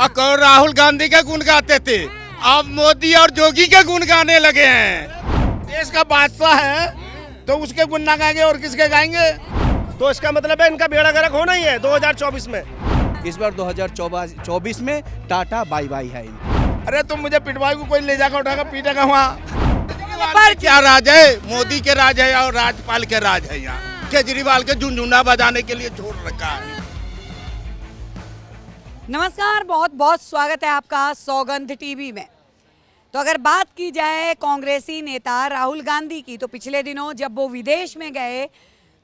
और राहुल गांधी का गुण गाते थे, अब मोदी और जोगी के गुण गाने लगे हैं। देश का बादशाह है तो उसके गुण ना गाएंगे और किसके गाएंगे? तो इसका मतलब है इनका बेड़ा गर्क होना ही है 2024 में। इस बार 2024 में टाटा बाई बाई है। अरे तुम मुझे पिटवाई को कोई ले जाकर उठाकर पीटेगा वहाँ। पर क्या राज है? मोदी के राज है और राज्यपाल के राज है। यहाँ केजरीवाल के झुनझुना बजाने के लिए छोड़ रखा है। नमस्कार, बहुत बहुत स्वागत है आपका सौगंध टीवी में। तो अगर बात की जाए कांग्रेसी नेता राहुल गांधी की, तो पिछले दिनों जब वो विदेश में गए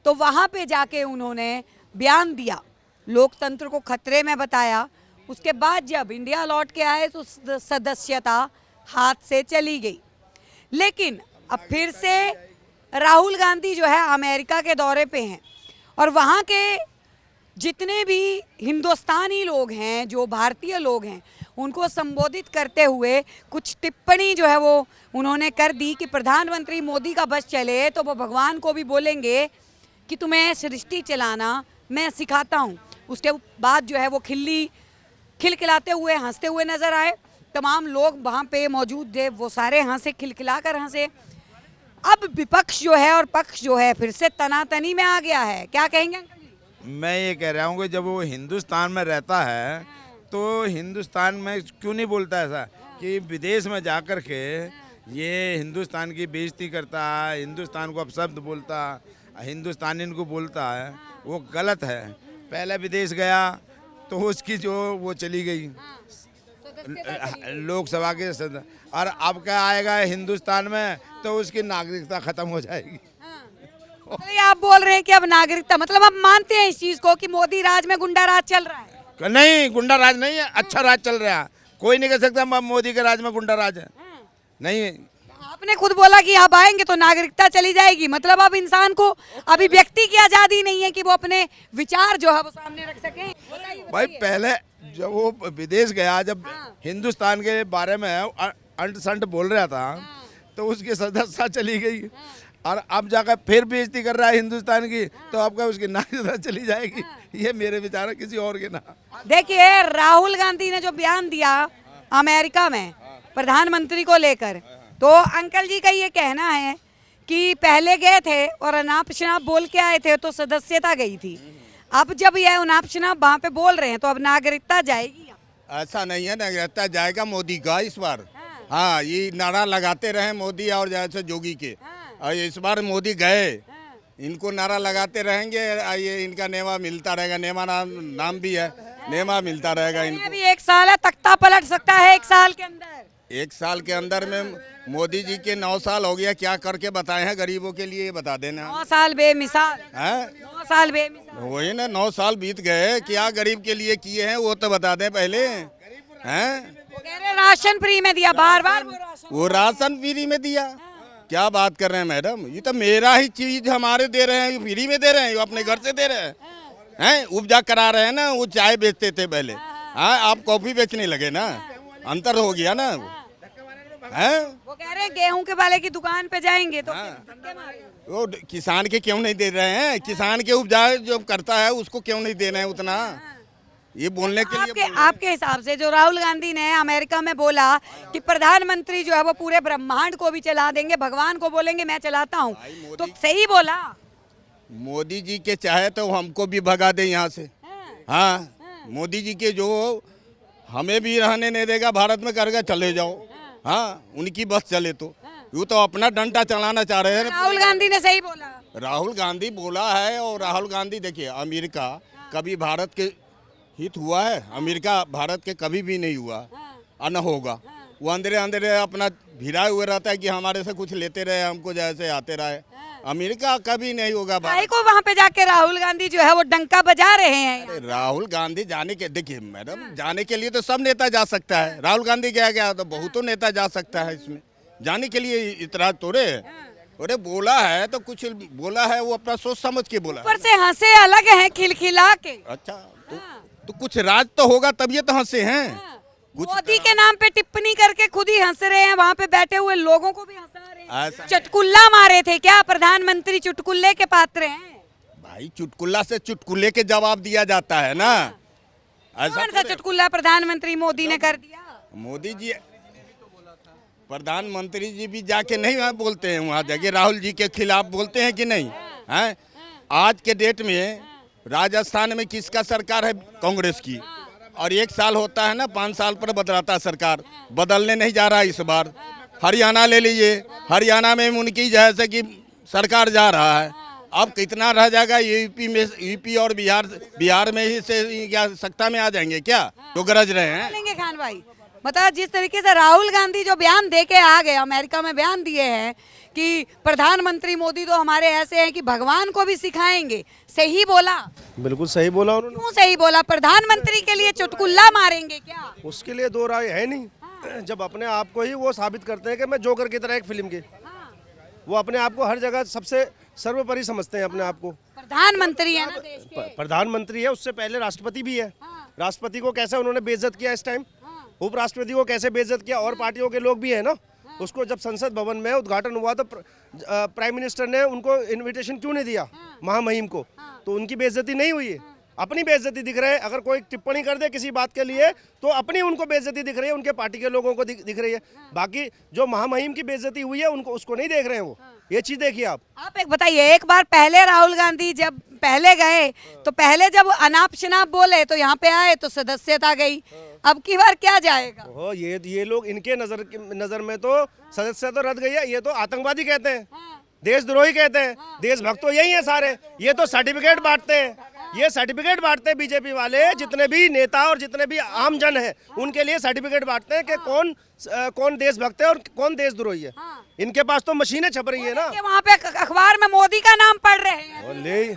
तो वहाँ पे जाके उन्होंने बयान दिया, लोकतंत्र को खतरे में बताया। उसके बाद जब इंडिया लौट के आए तो सदस्यता हाथ से चली गई। लेकिन अब फिर से राहुल गांधी जो है अमेरिका के दौरे पे हैं और वहाँ के जितने भी हिंदुस्तानी लोग हैं, जो भारतीय लोग हैं, उनको संबोधित करते हुए कुछ टिप्पणी जो है वो उन्होंने कर दी कि प्रधानमंत्री मोदी का बस चले तो वो भगवान को भी बोलेंगे कि तुम्हें सृष्टि चलाना मैं सिखाता हूँ। उसके बाद जो है वो खिलखिलाते हुए हंसते हुए नजर आए। तमाम लोग वहाँ पे मौजूद थे, वो सारे हंसे, खिलखिलाकर हंसे। अब विपक्ष जो है और पक्ष जो है फिर से तनातनी में आ गया है। क्या कहेंगे अंकल जी? मैं ये कह रहा हूँ कि जब वो हिंदुस्तान में रहता है तो हिंदुस्तान में क्यों नहीं बोलता ऐसा कि विदेश में जाकर के ये हिंदुस्तान की बेइज्जती करता है, हिंदुस्तान को अपशब्द बोलता, हिंदुस्तानी को बोलता है, वो गलत है। पहले विदेश गया तो उसकी जो वो चली गई लोकसभा के सदस्य, और अब क्या आएगा हिंदुस्तान में तो उसकी नागरिकता खत्म हो जाएगी। तो आप बोल रहे हैं कि अब नागरिकता, मतलब आप मानते हैं इस चीज को कि मोदी राज में गुंडा राज चल रहा है? नहीं, गुंडा राज नहीं है, अच्छा राज चल रहा है। कोई नहीं कह सकता मोदी के राज में गुंडा राज है। नहीं, आपने खुद बोला कि आप आएंगे तो नागरिकता चली जाएगी। मतलब अब इंसान को अभी व्यक्ति की आजादी नहीं है कि वो अपने विचार जो है वो सामने रख सके। भाई पहले जब वो विदेश गया, जब हिंदुस्तान के बारे में अंट संट बोल रहा था तो उसकी सदस्यता चली गई, और अब जाकर फिर बेइज्जती कर रहा है हिंदुस्तान की, तो आपका उसकी नागरिकता चली जाएगी। ये मेरे विचार है, किसी और के ना। देखिए, राहुल गांधी ने जो बयान दिया अमेरिका में प्रधानमंत्री को लेकर, तो अंकल जी का ये कहना है कि पहले गए थे और अनाप शनाप बोल के आए थे तो सदस्यता गई थी। अब जब ये अनाप शनाप वहाँ पे बोल रहे हैं तो अब नागरिकता जाएगी? ऐसा नहीं है, नागरिकता जाएगा मोदी का इस बार। हाँ, ये नारा लगाते रहे मोदी और जैसे जोगी के, और इस बार मोदी गए, इनको नारा लगाते रहेंगे, ये इनका नेमा मिलता रहेगा। नेमा नाम भी है, नेमा मिलता रहेगा इनको। अभी 1 साल है, तख्ता पलट सकता है 1 साल के अंदर। 1 साल के अंदर में मोदी जी के 9 साल हो गया, क्या करके बताए हैं गरीबों के लिए, ये बता देना। 9 साल बेमिसाल है, 9 साल बेमिसाल। वही ना, 9 साल बीत गए, क्या गरीब के लिए किए हैं वो तो बता दें पहले। हैं, वो कह रहे राशन फ्री में दिया, बार बार वो राशन फ्री में दिया। क्या बात कर रहे हैं मैडम, ये तो मेरा ही चीज हमारे दे रहे हैं, फ्री में दे रहे हैं, अपने घर से दे रहे हैं, उपजा करा रहे हैं ना। वो चाय बेचते थे पहले, हाँ, आप कॉफी बेचने लगे ना, अंतर हो गया ना। हैं, वो कह रहे हैं गेहूं के वाले की दुकान पे जाएंगे तो वो किसान के क्यों नहीं दे रहे हैं? किसान के उपजा जो करता है उसको क्यों नहीं दे रहे हैं उतना? ये बोलने के लिए आपके हिसाब से जो राहुल गांधी ने अमेरिका में बोला कि प्रधानमंत्री जो है वो पूरे ब्रह्मांड को भी चला देंगे, भगवान को बोलेंगे मैं चलाता हूँ, तो सही बोला? मोदी जी के चाहे तो हमको भी भगा दे यहाँ से। हाँ, मोदी जी के जो हमें भी रहने नहीं देगा, भारत में करके चले जाओ। हाँ, उनकी बस चले तो वो तो अपना डंडा चलाना चाह रहे हैं। राहुल गांधी ने सही बोला। राहुल गांधी बोला है, और राहुल गांधी देखिए, अमेरिका कभी भारत के हित हुआ है? अमेरिका भारत के कभी भी नहीं हुआ और न होगा। वो अंधेरे अंधेरे अपना भिड़ाए हुए रहता है कि हमारे से कुछ लेते रहे, हमको जैसे आते रहे। अमेरिका कभी नहीं होगा। भाई को वहाँ पे जाके राहुल गांधी जो है वो डंका बजा रहे हैं। राहुल गांधी जाने के, देखिए मैडम, जाने के लिए तो सब नेता जा सकता है। राहुल गांधी गया तो बहुतों नेता जा सकता है, इसमें जाने के लिए इतराज तोड़े। अरे बोला है तो कुछ बोला है, वो अपना सोच समझ के बोला। ऊपर से हंसे अलग है, खिलखिला के। अच्छा, तो कुछ राज तो होगा तभी तो हंसे हैं। मोदी के नाम पे टिप्पणी करके खुद ही हंस रहे हैं, वहाँ पे बैठे हुए लोगों को भी हंसा रहे हैं। चुटकुल्ला मारे थे क्या? प्रधानमंत्री चुटकुल्ले के पात्र हैं। भाई, चुटकुल्ला से चुटकुल्ले के जवाब दिया जाता है ना। ऐसा कौन सा चुटकुला प्रधानमंत्री मोदी ने कर दिया? मोदी जी, प्रधानमंत्री जी भी जाके नहीं वहाँ बोलते हैं, वहाँ जाके राहुल जी के खिलाफ बोलते हैं कि नहीं हैं? आज के डेट में राजस्थान में किसका सरकार है? कांग्रेस की। और 1 साल होता है ना, 5 साल पर बदलाता है सरकार, बदलने नहीं जा रहा है इस बार। हरियाणा ले लीजिए, हरियाणा में उनकी जैसे कि सरकार जा रहा है, अब कितना रह जाएगा? यूपी में, यूपी और बिहार में ही से क्या सत्ता में आ जाएंगे क्या? तो गरज रहे हैं। बोलेंगे खान भाई, मतलब जिस तरीके से राहुल गांधी जो बयान दे के आ गए, अमेरिका में बयान दिए हैं कि प्रधानमंत्री मोदी तो हमारे ऐसे हैं कि भगवान को भी सिखाएंगे, सही बोला? बिल्कुल सही बोला उन्होंने। क्यों सही बोला? प्रधानमंत्री के लिए चुटकुला मारेंगे क्या? उसके लिए दो राय है नहीं। जब अपने आप को ही वो साबित करते हैं कि मैं जोकर की तरह एक फिल्म के, वो अपने आप को हर जगह सबसे सर्वोपरि समझते हैं अपने आप को। प्रधानमंत्री है ना देश के। प्रधानमंत्री है, उससे पहले राष्ट्रपति भी है। राष्ट्रपति को कैसे उन्होंने बेइज्जत किया इस टाइम, उपराष्ट्रपति को कैसे बेइज्जत किया, और पार्टियों के लोग भी है ना। उसको जब संसद भवन में उद्घाटन हुआ तो प्राइम मिनिस्टर ने उनको इनविटेशन क्यों नहीं दिया महामहिम को? तो उनकी बेइज्जती नहीं हुई है, अपनी बेइज्जती दिख रही है। अगर कोई टिप्पणी कर दे किसी बात के लिए तो अपनी उनको बेइज्जती दिख रही है, उनके पार्टी के लोगों को दिख रही है। बाकी जो महामहिम की बेइज्जती हुई है उनको, उसको नहीं देख रहे हैं वो। ये चीज देखिए आप एक बताइए, एक बार पहले राहुल गांधी जब पहले गए तो पहले जब अनाप शनाप बोले तो यहाँ पे आए तो सदस्यता गई, अब की बार क्या जाएगा? ओ, ये लोग, इनके नजर में तो सदस्यता तो रद्द गई है। ये तो आतंकवादी कहते हैं, देशद्रोही कहते हैं, देशभक्त तो यही है सारे। ये तो सर्टिफिकेट बांटते हैं, ये सर्टिफिकेट बांटते हैं बीजेपी वाले। जितने भी नेता और जितने भी आम जन है उनके लिए सर्टिफिकेट बांटते हैं कि कौन देशभक्त है और कौन देशद्रोही है। इनके पास तो मशीनें छप रही है ना। वहाँ पे अखबार में मोदी का नाम पढ़ रहे हैं।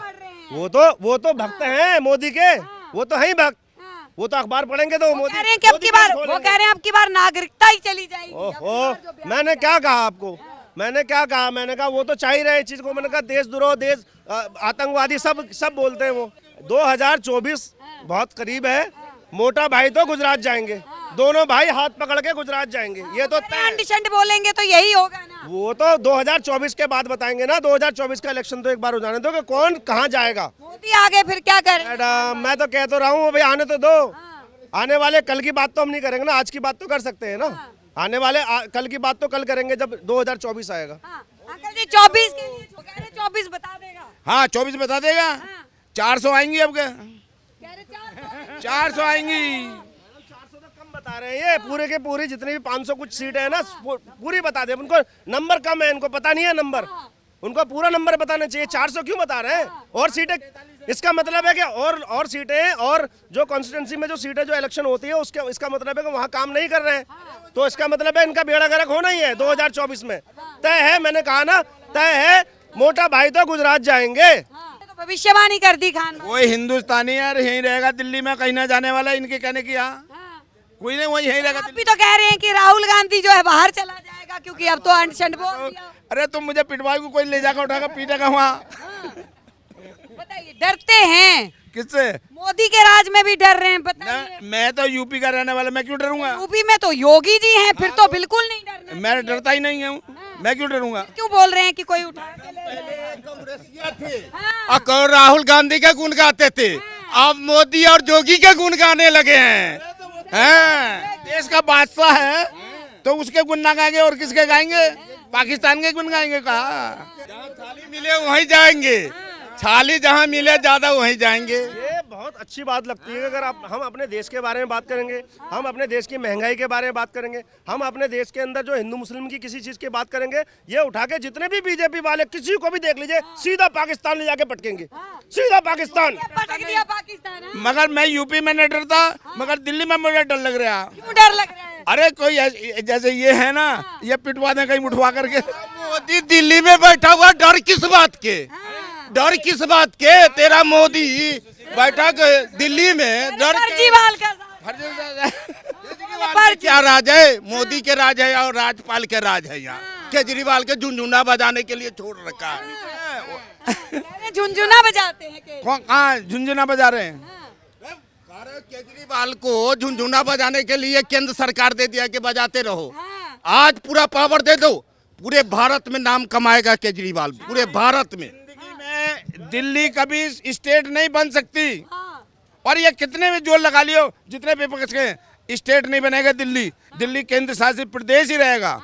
वो तो भक्त हैं मोदी के, वो तो है ही भक्त। वो तो अखबार पढ़ेंगे तो मोदी कह रहे हैं कि अब की बार, वो कह रहे हैं अब की बार नागरिकता ही चली जाएगी। ओहो, मैंने क्या कहा आपको? मैंने कहा वो तो चाह ही रहे इस चीज को। मैंने कहा देशद्रोह, देश आतंकवादी सब बोलते हैं वो। 2024 बहुत करीब है। मोटा भाई तो गुजरात जाएंगे, दोनों भाई हाथ पकड़ के गुजरात जाएंगे, ये तो अंड बोलेंगे तो यही होगा ना। वो तो 2024 के बाद बताएंगे ना। 2024 का इलेक्शन तो एक बार हो जाने दो कि कौन कहाँ जाएगा। मोदी आगे फिर क्या करें? मैडम मैं तो कह तो रहा हूँ भाई, आने तो दो। आने वाले कल की बात तो हम नहीं करेंगे ना, आज की बात तो कर सकते हैं ना। आने वाले कल की बात तो कल करेंगे जब 2024 आएगा। अंकल जी 24 के लिए कह रहे 24 बता देगा। हाँ 24 बता देगा। 400 आएंगी अब क्या? 400 आएंगी। 400 तो कम बता रहे हैं ये। पूरे के पूरी जितनी भी 500 कुछ सीट है ना, पूरी बता दे। उनको नंबर कम है, इनको पता नहीं है नंबर। उनको पूरा नंबर बताना चाहिए। 400 क्यों बता रहे हैं? और सीटें, इसका मतलब है कि और सीटें, और जो कॉन्स्टिट्यूंसी में जो सीटें जो इलेक्शन होती है उसके, इसका मतलब है कि वहाँ काम नहीं कर रहे हैं। तो इसका मतलब है इनका बेड़ा गर्क होना ही है 2024 में। तय है, मैंने कहा ना, तय है। मोटा भाई तो गुजरात जाएंगे। भविष्यवाणी कर दी खान। कोई हिंदुस्तानी यार यहीं रहेगा दिल्ली में, कहीं ना जाने वाला। इनके कहने की कोई नहीं, वही यहीं रहेगा। आप भी तो कह रहे हैं कि राहुल गांधी जो है बाहर चला जाएगा क्योंकि अब तो अनशन बोल दिया। अरे तुम मुझे पिटवाई को कोई ले जाकर उठाकर पीटेगा वहाँ। बताइए, डरते हैं किससे? मोदी के राज में भी डर रहे हैं। बताइए। मैं तो यूपी का रहने वाला, मैं क्यों डरूंगा? यूपी में तो योगी जी हैं, फिर तो बिल्कुल नहीं डरना। मैं डरता ही नहीं हूँ, मैं क्यों डरूंगा? क्यों बोल रहे हैं कि कोई उठा के ले थे, राहुल गांधी के गुण गाते थे, अब मोदी और जोगी के गुण गाने लगे हैं। देश का बादशाह है तो उसके गुण ना गाएंगे और किसके गाएंगे? पाकिस्तान के गुण गाएंगे। कहा थाली मिले वहीं जाएंगे, थाली जहाँ मिले ज्यादा वहीं जाएंगे। ये बहुत अच्छी बात लगती है। अगर हम अपने देश के बारे में बात करेंगे, हम अपने देश की महंगाई के बारे में बात करेंगे, हम अपने देश के अंदर जो हिंदू मुस्लिम की किसी चीज की बात करेंगे, ये उठा के जितने भी बीजेपी वाले किसी को भी देख लीजिए, सीधा पाकिस्तान ले जाके पटकेंगे, सीधा पाकिस्तान। पटक दिया पाकिस्तान। मगर मैं यूपी में नहीं डरता, मगर दिल्ली में मुझे डर लग रहा। क्यों डर लग रहा है? अरे कोई जैसे ये है ना, ये पिटवा दे कहीं उठवा करके। मोदी दिल्ली में बैठा हुआ, डर किस बात के? डर किस बात के? तेरा मोदी बैठा दिल्ली में, डर केजरीवाल का केजरीवाल क्या राज है? मोदी के राज है और राज्यपाल के राज है। यहाँ केजरीवाल के झुनझुना बजाने के लिए छोड़ रखा है। झुनझुना बजाते हैं। कहाँ झुनझुना बजा रहे हैं? केजरीवाल को झुनझुना बजाने के लिए केंद्र सरकार दे दिया कि बजाते रहो। आज पूरा पावर दे दो, पूरे भारत में नाम कमाएगा केजरीवाल, पूरे भारत में। दिल्ली कभी स्टेट नहीं बन सकती। और ये कितने भी जोर लगा लियो, जितने विपक्ष के, स्टेट नहीं बनेगा दिल्ली, दिल्ली केंद्र शासित प्रदेश ही रहेगा।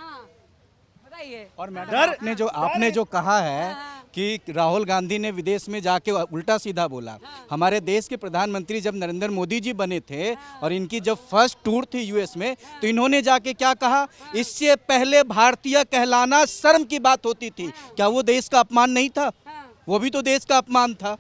बताइए। और मैडम आपने जो कहा है कि राहुल गांधी ने विदेश में जाके उल्टा सीधा बोला। हमारे देश के प्रधानमंत्री जब नरेंद्र मोदी जी बने थे और इनकी जब फर्स्ट टूर थी यूएस में, तो इन्होंने जाके क्या कहा, इससे पहले भारतीय कहलाना शर्म की बात होती थी। क्या वो देश का अपमान नहीं था? वो भी तो देश का अपमान था।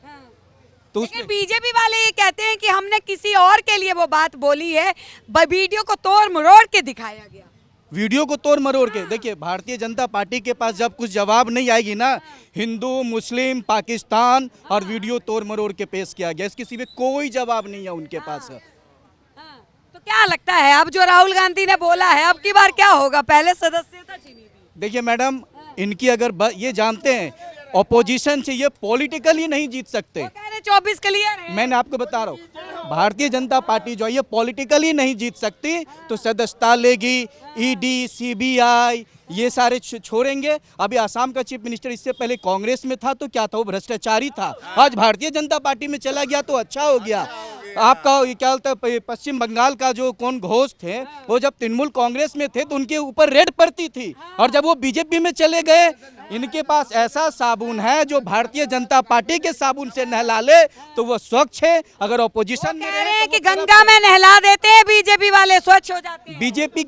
तो लेकिन बीजेपी वाले ये कहते हैं कि हमने किसी और के लिए वो बात बोली है, वीडियो को तोड़ मरोड़ के दिखाया गया। वीडियो को तोड़ मरोड़ के देखिए, भारतीय जनता पार्टी के पास जब कुछ जवाब नहीं आएगी ना, हिंदू, मुस्लिम, पाकिस्तान, और वीडियो तोड़ मरोड़ के पेश किया गया, इसके सिवा कोई जवाब नहीं है उनके पास। तो क्या लगता है अब जो राहुल गांधी ने बोला है, अब की बार क्या होगा? पहले सदस्यता छीनी थी। देखिए मैडम, इनकी अगर ये जानते हैं ऑपोजिशन से ये पॉलिटिकली नहीं जीत सकते। वो कह रहे 24 क्लियर है। मैंने आपको बता रहा हूँ, भारतीय जनता पार्टी जो है ये पॉलिटिकली नहीं जीत सकती, तो सदस्यता लेगी, ईडी, सीबीआई ये सारे छोड़ेंगे। अभी आसाम का चीफ मिनिस्टर इससे पहले कांग्रेस में था, तो क्या था, वो भ्रष्टाचारी था। आज भारतीय जनता पार्टी में चला गया तो अच्छा हो गया। आपका क्या बोलता है, पश्चिम बंगाल का जो कौन घोष थे, वो जब तृणमूल कांग्रेस में थे तो उनके ऊपर रेड पड़ती थी, और जब वो बीजेपी में चले गए, इनके पास ऐसा साबुन है जो भारतीय जनता पार्टी के साबुन से नहला ले तो वो स्वच्छ है। अगर ऑपोजिशन में कह रहे हैं कि गंगा में नहला देते हैं बीजेपी वाले, स्वच्छ हो जाते हैं। बीजेपी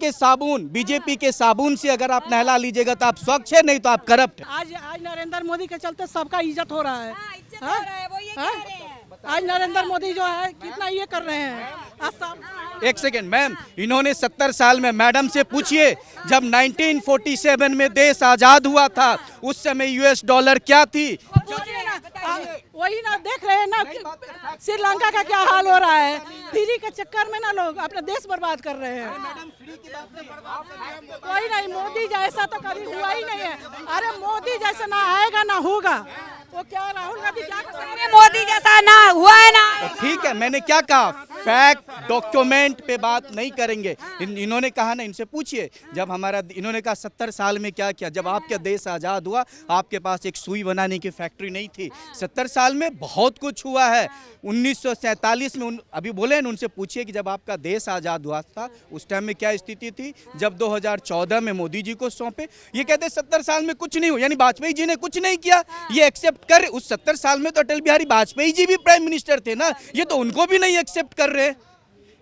के साबुन से अगर आप नहला लीजिएगा तो आप स्वच्छ है, नहीं तो आप करप्ट। आज नरेंद्र मोदी के चलते सबका इज्जत हो रहा है। इज्जत हो रहा है, वो ये कह रहे हैं। आज नरेंद्र मोदी जो है कितना ये कर रहे हैं। एक सेकेंड मैम, इन्होंने 70 साल में, मैडम से पूछिए, जब 1947 में देश आजाद हुआ था उस समय यूएस डॉलर क्या थी? वही ना देख रहे हैं ना, श्रीलंका का क्या हाल हो रहा है। फ्री के चक्कर में ना लोग अपना देश बर्बाद कर रहे हैं। कोई नहीं, मोदी जैसा तो कभी हुआ ही नहीं है। अरे मोदी जैसा ना आएगा ना होगा। वो क्या राहुल गांधी क्या कर रहे हैं? मोदी जैसा ना हुआ है ना। ठीक है, मैंने क्या कहा, फैक्ट डॉक्यूमेंट पे बात नहीं करेंगे। इन्होंने कहा ना, इनसे पूछिए, जब हमारा, इन्होंने कहा 70 साल में क्या किया। जब आपका देश आज़ाद हुआ, आपके पास एक सुई बनाने की फैक्ट्री नहीं थी। 70 साल में बहुत कुछ हुआ है। 1947 में अभी बोले ना, उनसे पूछिए कि जब आपका देश आज़ाद हुआ था उस टाइम में क्या स्थिति थी। जब 2014 में मोदी जी को सौंपे, ये कहते 70 साल में कुछ नहीं हुआ, यानी वाजपेयी जी ने कुछ नहीं किया, ये एक्सेप्ट कर। उस 70 साल में तो अटल बिहारी वाजपेयी जी भी प्राइम मिनिस्टर थे ना, ये तो उनको भी नहीं एक्सेप्ट कर रहे।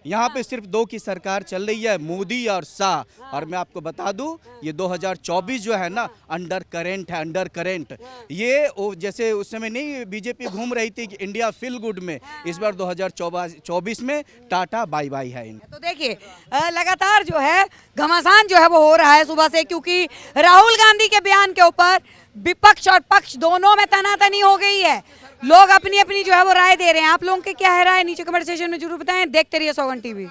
यहाँ पे सिर्फ दो की सरकार चल रही है, मोदी और शाह। और मैं आपको बता दूं, ये 2024 जो है ना, अंडर करेंट है, अंडर करेंट। ये जैसे उस समय नहीं बीजेपी घूम रही थी कि इंडिया फील गुड में, इस बार 2024 में टाटा बाय बाय है इनका। तो देखिए लगातार जो है घमासान जो है वो हो रहा है सुबह से, क्योंकि राहुल गांधी के बयान के ऊपर विपक्ष और पक्ष दोनों में तनातनी हो गई है। लोग अपनी अपनी जो है वो राय दे रहे हैं। आप लोगों की क्या है राय, नीचे कमेंट सेक्शन में जरूर बताएं। देखते रहिए सौगंध टीवी।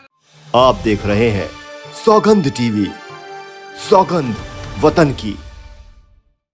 आप देख रहे हैं सौगंध टीवी, सौगंध वतन की।